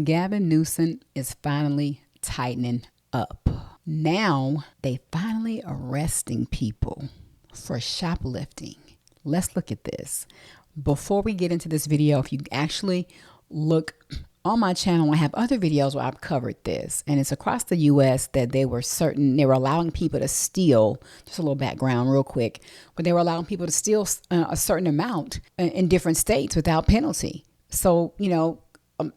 Gavin Newsom is finally tightening up. Now they finally arresting people for shoplifting. Let's look at this. Before we get into this video, if you actually look on my channel, I have other videos where I've covered this, and it's across the U.S. that they were allowing people to steal, just a little background real quick, but they were allowing people to steal a certain amount in different states without penalty. So,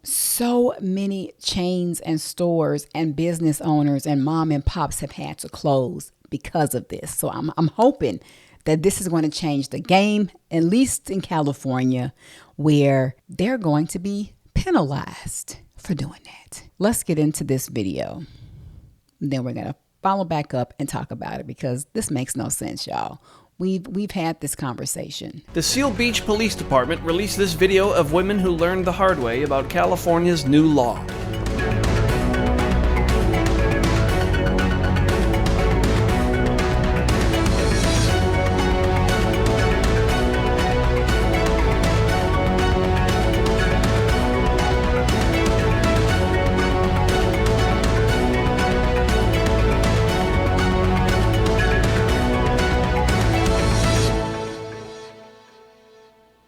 so many chains and stores and business owners and mom and pops have had to close because of this. So I'm hoping that this is going to change the game, at least in California, where they're going to be penalized for doing that. Let's get into this video. Then we're going to follow back up and talk about it, because this makes no sense, y'all. We've had this conversation. The Seal Beach Police Department released this video of women who learned the hard way about California's new law.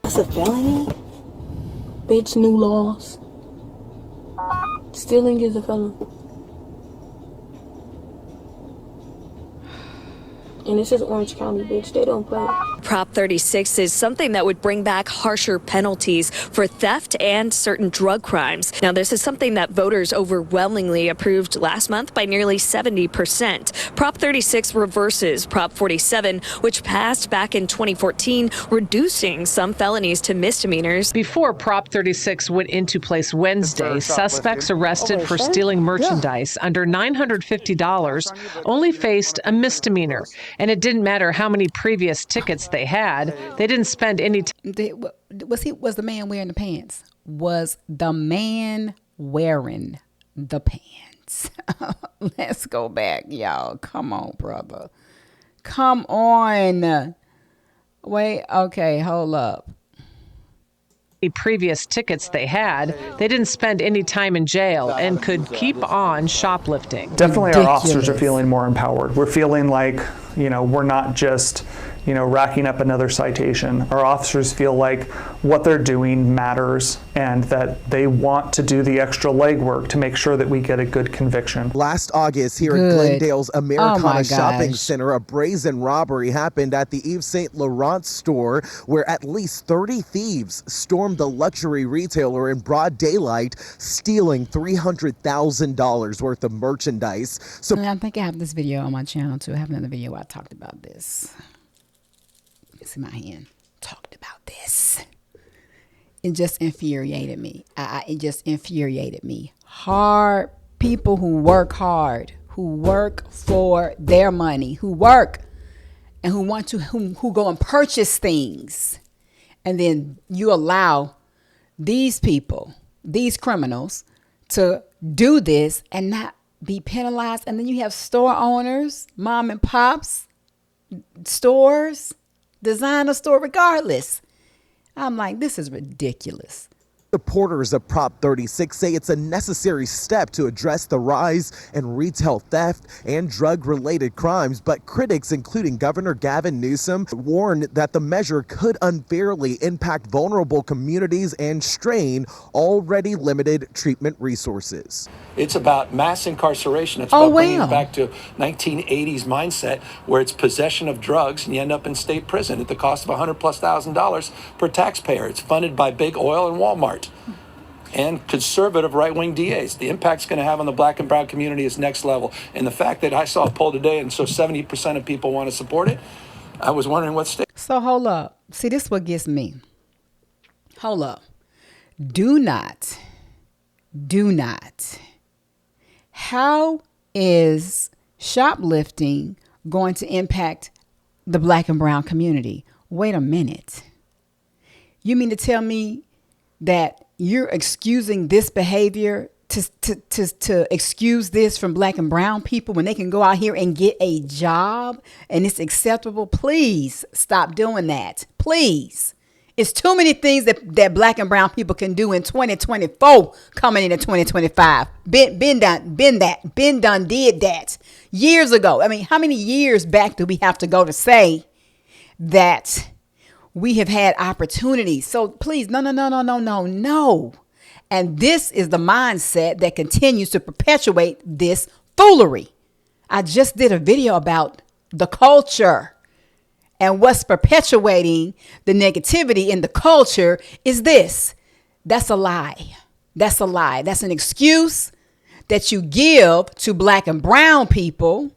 It's a felony? Bitch, new laws. Stealing is a felony. And this is Orange County, bitch. They don't play. Prop 36 is something that would bring back harsher penalties for theft and certain drug crimes. Now, this is something that voters overwhelmingly approved last month by nearly 70%. Prop 36 reverses Prop 47, which passed back in 2014, reducing some felonies to misdemeanors. Before Prop 36 went into place Wednesday, suspects arrested for stealing merchandise under $950 only faced a misdemeanor. And it didn't matter how many previous tickets they had. They didn't spend any time. Was the man wearing the pants? Was the man wearing the pants? Let's go back, y'all. Come on, brother. Come on. Wait, okay, hold up. Previous tickets they had, they didn't spend any time in jail and could keep on shoplifting. Definitely our officers are feeling more empowered. We're feeling like, we're not just, racking up another citation. Our officers feel like what they're doing matters and that they want to do the extra legwork to make sure that we get a good conviction. Last August here at Glendale's Americana shopping center, a brazen robbery happened at the Yves Saint Laurent store where at least 30 thieves stormed the luxury retailer in broad daylight, stealing $300,000 worth of merchandise. So I think I have this video on my channel too. I have another video where I talked about this. See my hand. Talked about this. It just infuriated me. It just infuriated me. Hard people who work hard, who work for their money, who work and who want to, who go and purchase things, and then you allow these people, these criminals, to do this and not be penalized. And then you have store owners, mom and pops, stores, designer store, regardless. I'm like, this is ridiculous. Supporters of Prop 36 say it's a necessary step to address the rise in retail theft and drug-related crimes, but critics, including Governor Gavin Newsom, warn that the measure could unfairly impact vulnerable communities and strain already limited treatment resources. It's about mass incarceration. It's about bringing it back to 1980s mindset where it's possession of drugs and you end up in state prison at the cost of $100,000+ per taxpayer. It's funded by big oil and Walmart and conservative right-wing DAs. The impact's going to have on the black and brown community is next level. And the fact that I saw a poll today and so 70% of people want to support it, I was wondering what state. So hold up. See, this is what gets me. Hold up. Do not. How is shoplifting going to impact the black and brown community? Wait a minute. You mean to tell me that you're excusing this behavior to excuse this from black and brown people when they can go out here and get a job and it's acceptable? Please stop doing that. Please. It's too many things that black and brown people can do in 2024 coming into 2025. Been done, did that years ago. I mean, how many years back do we have to go to say that we have had opportunities? So please, no. And this is the mindset that continues to perpetuate this foolery. I just did a video about the culture. And what's perpetuating the negativity in the culture is this. That's a lie. That's a lie. That's an excuse that you give to black and brown people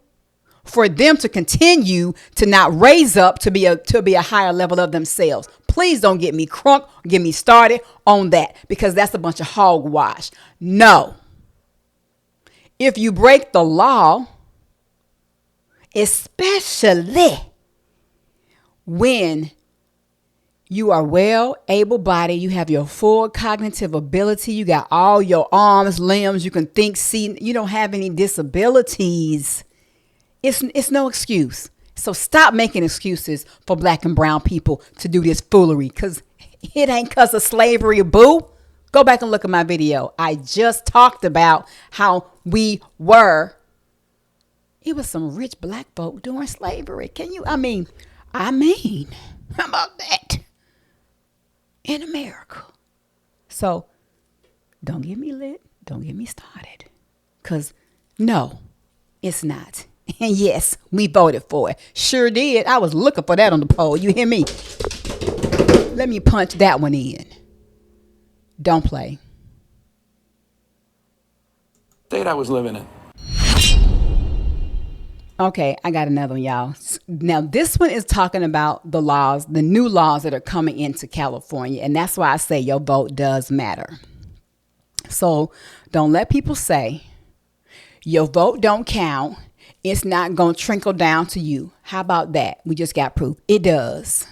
for them to continue to not raise up to be a higher level of themselves. Please don't get me crunk, get me started on that, because that's a bunch of hogwash. No. If you break the law, especially when you are well able-bodied, you have your full cognitive ability, you got all your arms, limbs, you can think, see, you don't have any disabilities, it's no excuse. So stop making excuses for black and brown people to do this foolery, because it ain't because of slavery, boo. Go back and look at my video. I just talked about how it was some rich black folk during slavery. I mean, how about that? In America. So don't get me lit. Don't get me started. Because no, it's not. And yes, we voted for it. Sure did. I was looking for that on the poll. You hear me? Let me punch that one in. Don't play. State I was living in. Okay, I got another one, y'all. Now, this one is talking about the laws, the new laws that are coming into California. And that's why I say your vote does matter. So don't let people say your vote don't count. It's not going to trickle down to you. How about that? We just got proof. It does.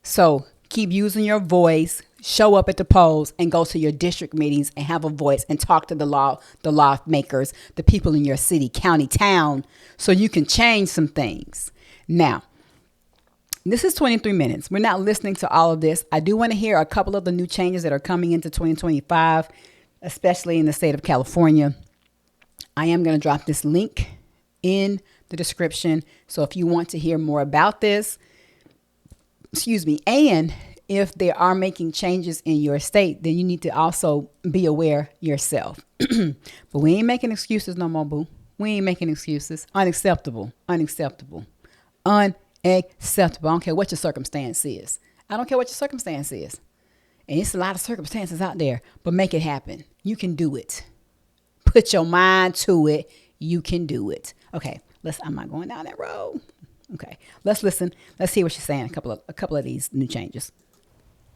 So keep using your voice. Show up at the polls and go to your district meetings and have a voice and talk to the lawmakers, the people in your city, county, town, so you can change some things. Now, this is 23 minutes. We're not listening to all of this. I do want to hear a couple of the new changes that are coming into 2025, especially in the state of California. I am going to drop this link in the description. So if you want to hear more about this, and if they are making changes in your state, then you need to also be aware yourself. But we ain't making excuses no more, boo. We ain't making excuses. Unacceptable. I don't care what your circumstance is. And it's a lot of circumstances out there, but make it happen. You can do it. Put your mind to it. You can do it. Okay, I'm not going down that road. Okay, let's listen. Let's see what she's saying. A couple of these new changes.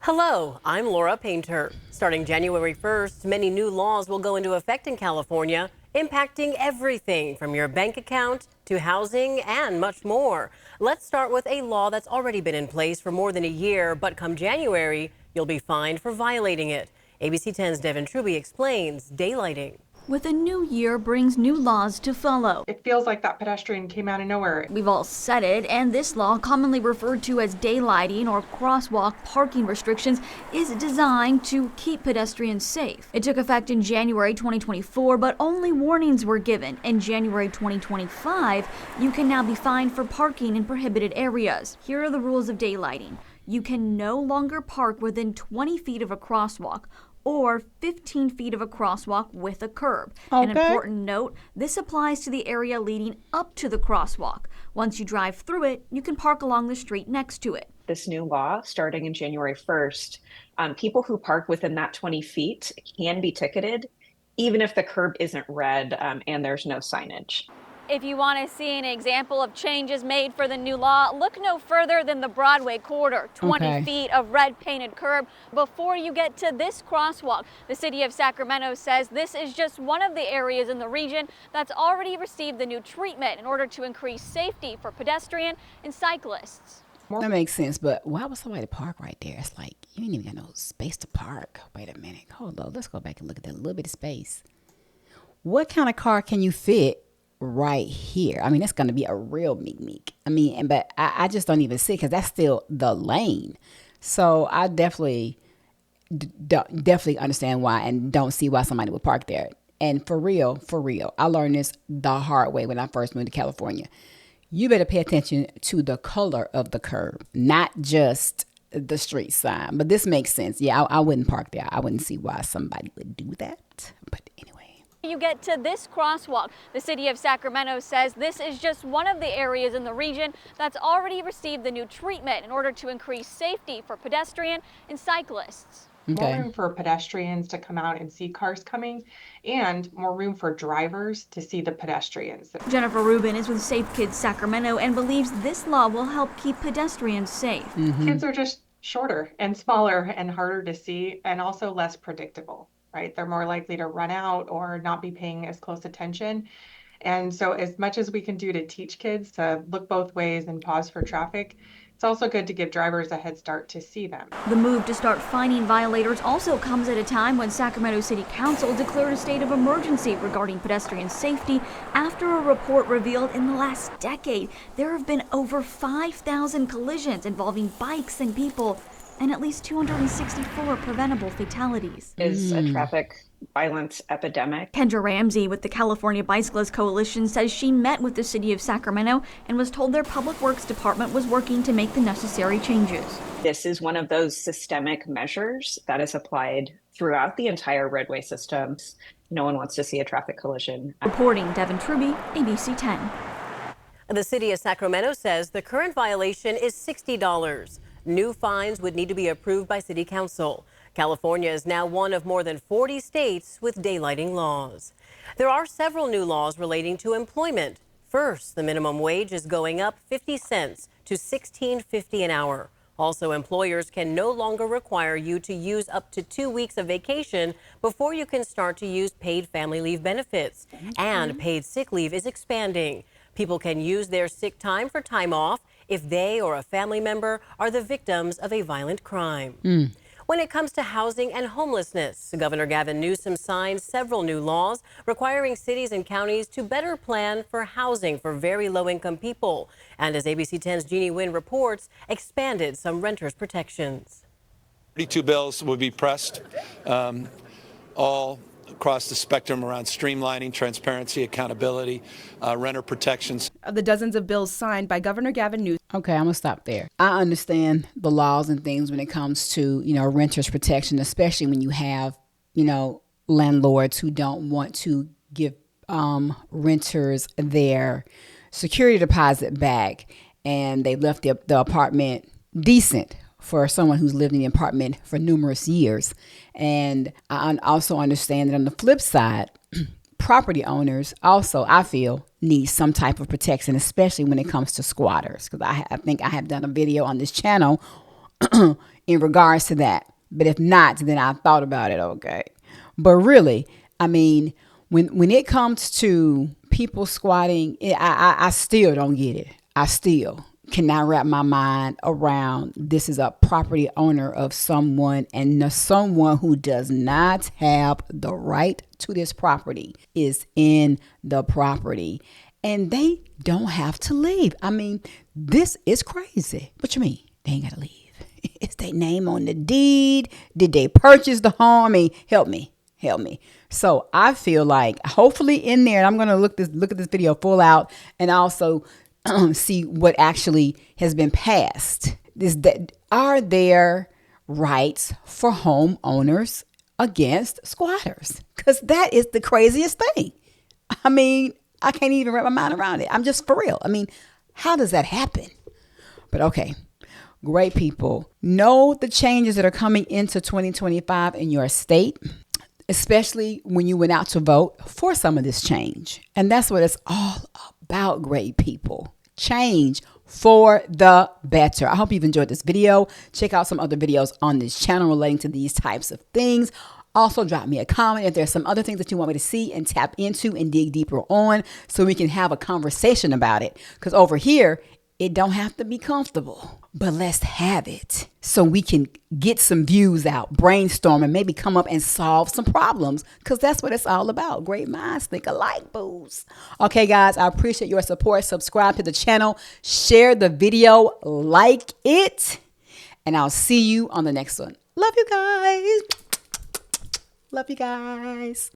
Hello, I'm Laura Painter. Starting January 1st, many new laws will go into effect in California, impacting everything from your bank account to housing and much more. Let's start with a law that's already been in place for more than a year, but come January, you'll be fined for violating it. ABC 10's Devin Truby explains daylighting. With a new year brings new laws to follow. It feels like that pedestrian came out of nowhere. We've all said it, and this law, commonly referred to as daylighting or crosswalk parking restrictions, is designed to keep pedestrians safe. It took effect in January 2024, but only warnings were given. In January 2025, you can now be fined for parking in prohibited areas. Here are the rules of daylighting. You can no longer park within 20 feet of a crosswalk or 15 feet of a crosswalk with a curb. Okay. An important note, this applies to the area leading up to the crosswalk. Once you drive through it, you can park along the street next to it. This new law, starting in January 1st, people who park within that 20 feet can be ticketed, even if the curb isn't red and there's no signage. If you want to see an example of changes made for the new law, look no further than the Broadway corridor. 20 feet of red painted curb before you get to this crosswalk. The city of Sacramento says this is just one of the areas in the region that's already received the new treatment in order to increase safety for pedestrian and cyclists. That makes sense, but why would somebody park right there? It's like, you ain't even got no space to park. Wait a minute. Hold on. Let's go back and look at that little bit of space. What kind of car can you fit right here? I mean, it's going to be a real meek. I mean, but I just don't even see, because that's still the lane. So I definitely understand why and don't see why somebody would park there. And for real, I learned this the hard way when I first moved to California. You better pay attention to the color of the curb, not just the street sign. But this makes sense. Yeah, I wouldn't park there. I wouldn't see why somebody would do that. But anyway. You get to this crosswalk. The city of Sacramento says this is just one of the areas in the region that's already received the new treatment in order to increase safety for pedestrian and cyclists. More room for pedestrians to come out and see cars coming, and more room for drivers to see the pedestrians. Jennifer Rubin is with Safe Kids Sacramento and believes this law will help keep pedestrians safe. Kids are just shorter and smaller and harder to see, and also less predictable, right? They're more likely to run out or not be paying as close attention. And so as much as we can do to teach kids to look both ways and pause for traffic, it's also good to give drivers a head start to see them. The move to start fining violators also comes at a time when Sacramento City Council declared a state of emergency regarding pedestrian safety after a report revealed in the last decade there have been over 5,000 collisions involving bikes and people and at least 264 preventable fatalities. Is a traffic violence epidemic. Kendra Ramsey with the California Bicyclist Coalition says she met with the city of Sacramento and was told their public works department was working to make the necessary changes. This is one of those systemic measures that is applied throughout the entire roadway system. No one wants to see a traffic collision. Reporting, Devin Truby, ABC 10. The city of Sacramento says the current violation is $60. New fines would need to be approved by City Council. California is now one of more than 40 states with daylighting laws. There are several new laws relating to employment. First, the minimum wage is going up 50 cents to $16.50 an hour. Also, employers can no longer require you to use up to 2 weeks of vacation before you can start to use paid family leave benefits. And paid sick leave is expanding. People can use their sick time for time off if they or a family member are the victims of a violent crime. When it comes to housing and homelessness, Governor Gavin Newsom signed several new laws requiring cities and counties to better plan for housing for very low-income people. And as ABC 10's Jeannie Nguyen reports, expanded some renters' protections. 32 bills will be pressed, all across the spectrum around streamlining, transparency, accountability, renter protections. Of the dozens of bills signed by Governor Gavin Newsom. Okay, I'm gonna stop there. I understand the laws and things when it comes to, renters protection, especially when you have, landlords who don't want to give renters their security deposit back, and they left the apartment decent for someone who's lived in the apartment for numerous years. And I also understand that on the flip side, property owners also, I feel, need some type of protection, especially when it comes to squatters. Because I think I have done a video on this channel in regards to that. But if not, then I thought about it, okay. But really, I mean, when it comes to people squatting, I still don't get it. I still cannot wrap my mind around this is a property owner of someone, and someone who does not have the right to this property is in the property and they don't have to leave. I mean, this is crazy. What you mean? They ain't gotta leave. Is their name on the deed? Did they purchase the home? I mean, help me. So I feel like hopefully in there, and I'm gonna look at this video full out and also see what actually has been passed. Are there rights for homeowners against squatters? Because that is the craziest thing. I mean, I can't even wrap my mind around it. I'm just for real. I mean, how does that happen? But okay, great people. Know the changes that are coming into 2025 in your state, especially when you went out to vote for some of this change. And that's what it's all about, great people. Change for the better. I hope you've enjoyed this video. Check out some other videos on this channel relating to these types of things. Also, drop me a comment if there's some other things that you want me to see and tap into and dig deeper on so we can have a conversation about it. Because over here, it don't have to be comfortable, but let's have it so we can get some views out, brainstorm, and maybe come up and solve some problems, because that's what it's all about. Great minds think alike, booze. Okay, guys, I appreciate your support. Subscribe to the channel, share the video, like it, And I'll see you on the next one. Love you guys. Love you guys.